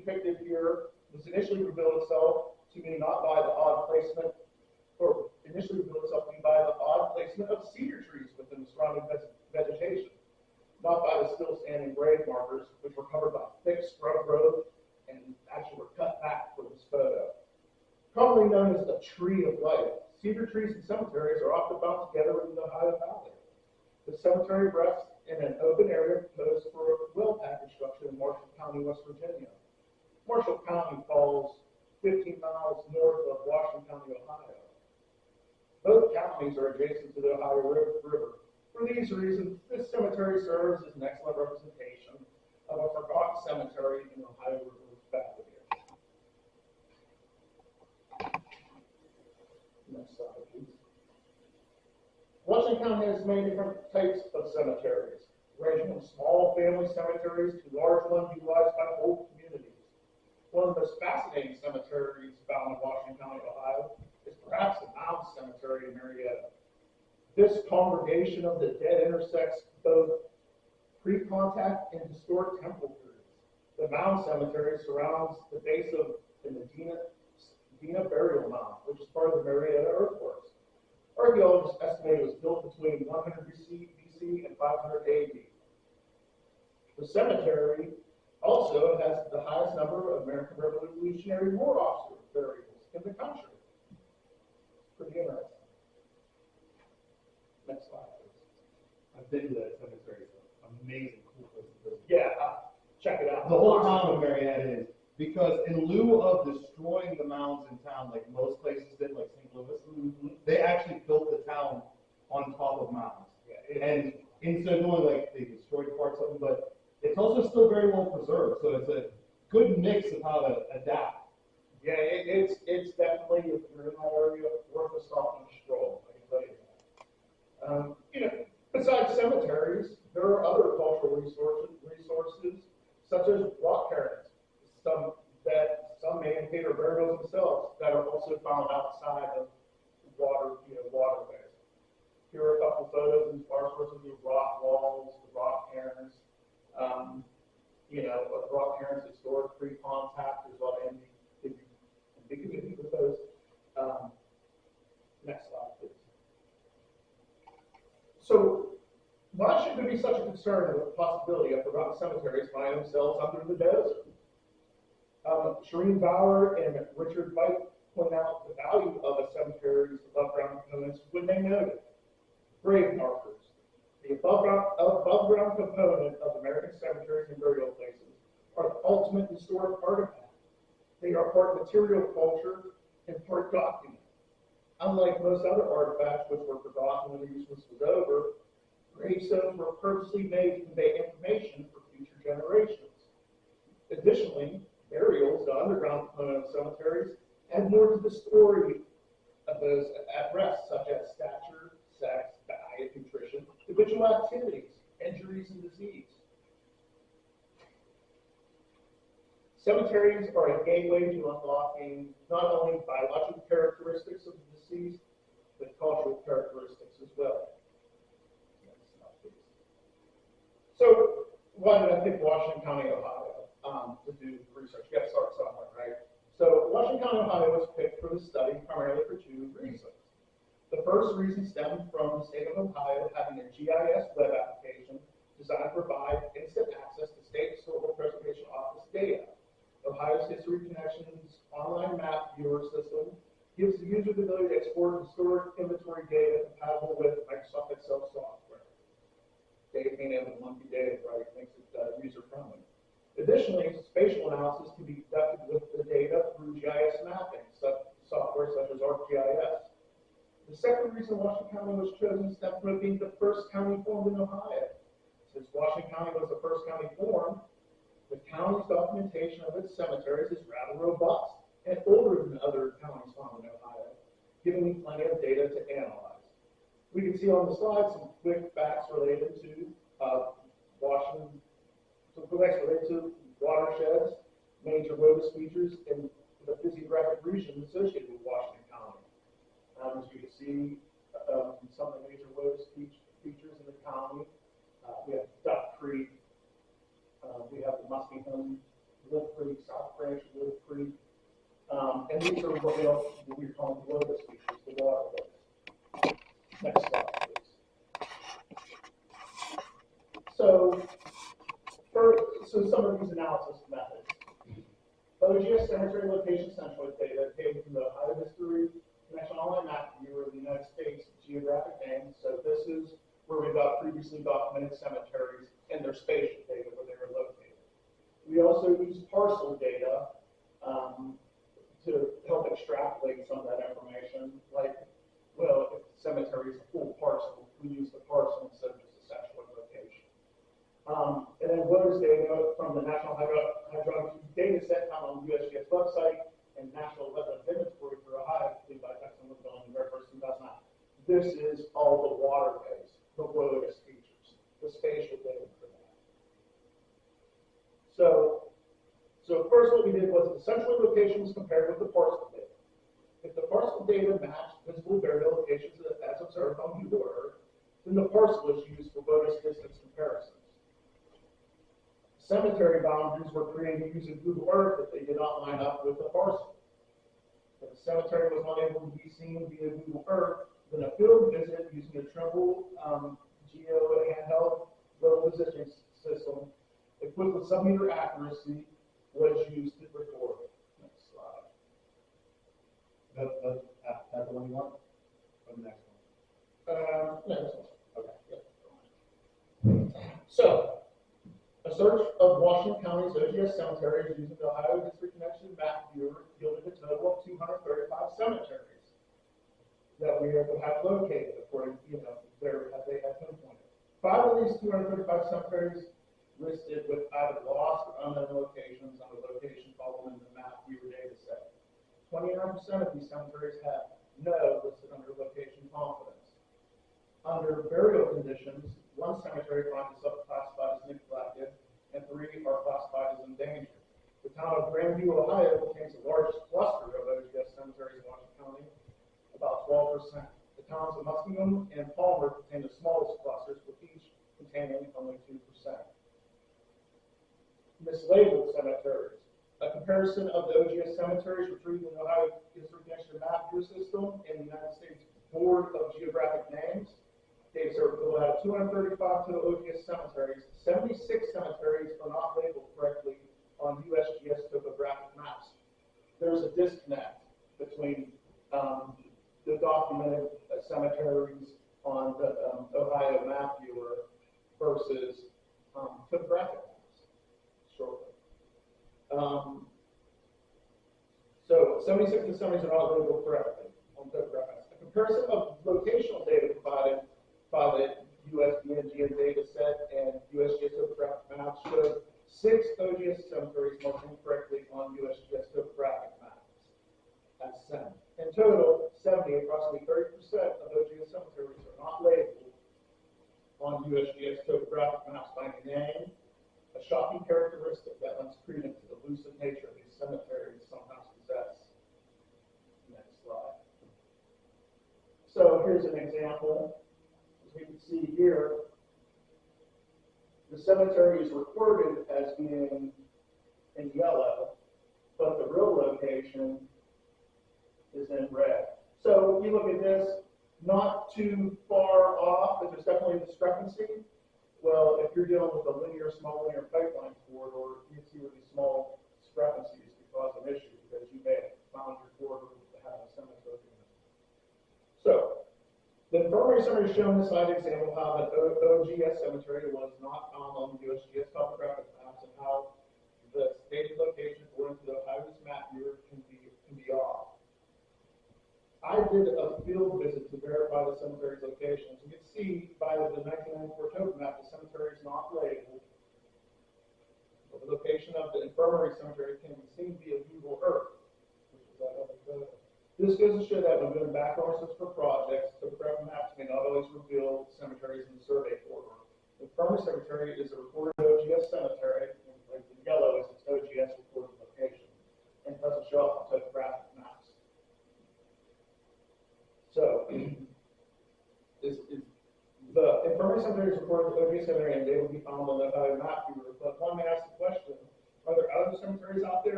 depicted here was initially revealed itself to be not by the odd placement, or initially revealed itself to be by the odd placement of cedar trees within the surrounding vegetation, not by the still standing grave markers, which were covered by thick scrub growth and actually were cut back for this photo. Commonly known as the tree of life, cedar trees in cemeteries are often found together in the Ohio Valley. The cemetery rests in an open area proposed for a well pad construction in Marshall County, West Virginia. Marshall County falls 15 miles north of Washington County, Ohio. Both counties are adjacent to the Ohio River. For these reasons, this cemetery serves as an excellent representation of a forgotten cemetery in the Ohio River Valley. Next slide, please. Washington County has many different types of cemeteries, ranging from small family cemeteries to large ones utilized by whole communities. One of the most fascinating cemeteries found in Washington County, Ohio, is perhaps the Mound Cemetery in Marietta. This congregation of the dead intersects both pre-contact and historic temple periods. The Mound Cemetery surrounds the base of the Medina Burial Mound, which is part of the Marietta Earthworks. Archaeologists estimate it was built between 100 BC and 500 AD. The cemetery also has the highest number of American Revolutionary War officer burials in the country. Pretty interesting. Next slide, please. I've been to that cemetery. It's an amazing, cool place to visit. Yeah, check it out. The whole town of Marietta is, because in lieu of destroying the mounds in town like most places did, like St. Louis, they actually built the town on top of mounds. Yeah, and instead of doing like they destroyed parts of them, but it's also still very well preserved. So it's a good mix of how to adapt. Yeah, it's definitely, if you're in that area, worth a stop and a stroll. I can tell you that. Besides cemeteries, there are other cultural resources such as rock cairns. Some may cater burials themselves that are also found outside of waterways. Here are a couple photos and sources of rock walls, the rock cairns. Rock cairns historic pre-contact. There's a lot of ambiguity with those. Next slide, please. So, why should there be such a concern with the possibility of forgotten cemeteries finding themselves under the dozer? Shereen Bauer and Richard White point out the value of a cemetery's above-ground components when they note it. Grave markers. The above-ground component of American cemeteries and burial places are the ultimate historic artifact. They are part material culture and part document. Unlike most other artifacts which were forgotten when their usefulness was over, gravestones were purposely made to convey information for future generations. Additionally, burials, the underground component of cemeteries, add more to the story of those at rest, such as stature, sex, diet, nutrition, habitual activities, injuries, and disease. Cemeteries are a gateway to unlocking not only biological characteristics of the deceased, but cultural characteristics as well. So, why did I pick Washington County, Ohio? To do research. You got to start somewhere, right? So Washington County, Ohio was picked for the study primarily for two reasons. The first reason stemmed from the state of Ohio having a GIS web application designed to provide instant access to State Historical Preservation Office data. Ohio's History Connections online map viewer system gives the user the ability to export historic inventory data compatible with Microsoft Excel software. Data being able to monkey data, right, makes it user-friendly. Additionally, spatial analysis can be conducted with the data through GIS mapping, software such as ArcGIS. The second reason Washington County was chosen stemmed from it being the first county formed in Ohio. Since Washington County was the first county formed, the county's documentation of its cemeteries is rather robust and older than other counties found in Ohio, giving me plenty of data to analyze. We can see on the slide some quick facts related to Washington. So related to watersheds, major lotus features, and the physiographic region associated with Washington County. As you can see, some of the major lotus features in the county. We have Duck Creek. We have the Muskie Home Wolf Creek, South Branch, Wolf Creek. And these are what we call lotus features, the waterways. Next slide, please. So some of these analysis methods. OGS cemetery location central data came from the Ohio History National Online Map Viewer of the United States geographic names. So this is where we got previously documented cemeteries and their spatial data where they were located. We also use parcel data to help extrapolate some of that information. Like, well, if the cemetery is a full parcel, we use the parcel instead of just a central location. And then WOTUS data from the National Hydrology Data Set found on the USGS website and National Wetlands Inventory for Ohio, completed by Texas on the very first 2009. This is all the waterways, the WOTUS features, the spatial data for that. So first what we did was the central locations compared with the parcel data. If the parcel data matched visible burial locations as observed on Google Earth, then the parcel is used for WOTUS distance comparisons. Cemetery boundaries were created using Google Earth if they did not line up with the parcel. If the cemetery was not able to be seen via Google Earth, then a field visit using a Trimble Geo handheld low positioning system equipped with sub-meter accuracy was used to record. Next slide. That's the one you want? Or the next one? No, this one. Okay. Yeah. So, a search of Washington County's OGS cemeteries using the Ohio History Connection Map Viewer yielded a total of 235 cemeteries that we have located according to, where they have pinpointed. 5 of these 235 cemeteries listed with either lost or unknown locations under location column in the map viewer data set. 29% of these cemeteries have no listed under location confidence. Under burial conditions, 1 cemetery finds itself classified as neglected, and 3 are classified as endangered. The town of Grandview, Ohio, contains the largest cluster of OGS cemeteries in Washington County, about 12%. The towns of Muskingum and Palmer contain the smallest clusters, with each containing only 2%. Mislabeled cemeteries. A comparison of the OGS cemeteries retrieved in the Ohio History Connection Map Viewer System and the United States Board of Geographic Names. Data set filled out of 235 total OGS cemeteries. 76 cemeteries are not labeled correctly on USGS topographic maps. There's a disconnect between the documented cemeteries on the Ohio map viewer versus topographic maps. Shortly. So 76 of the cemeteries are not labeled correctly on topographic maps. A comparison of locational data provided by the USBN data set and USGS topographic maps showed 6 OGS cemeteries marked incorrectly on USGS topographic maps. That's 7. In total, approximately 30% of OGS cemeteries are not labeled on USGS topographic maps by name, a shocking characteristic that lends credence to the elusive nature of these cemeteries sometimes possess. Next slide. So here's an example. As we can see here, the cemetery is recorded as being in yellow, but the real location is in red. So you look at this, not too far off, but there's definitely a discrepancy. Well, if you're dealing with a small linear pipeline corridor, you see where these small discrepancies could cause an issue because you may have found your corridor to have a cemetery in it. So, the infirmary cemetery shown in this slide example how the OGS cemetery was not found on the USGS topographic maps and how the stated location according to the Ohio map viewer can be off. I did a field visit to verify the cemetery's location. As you can see by the 1994 topo map, the cemetery is not labeled. But the location of the infirmary cemetery can be seen via Google Earth, which is that other photo. This goes to show that when doing background research for projects, topographic maps may not always reveal cemeteries in the survey corridor. The infirmary cemetery is a recorded OGS cemetery, and like the yellow is its OGS recorded location, and it doesn't show up on topographic maps. So, the infirmary cemetery is recorded as OGS cemetery, and they will be found on the Ohio map viewer. But one may ask the question: are there got other cemeteries out there.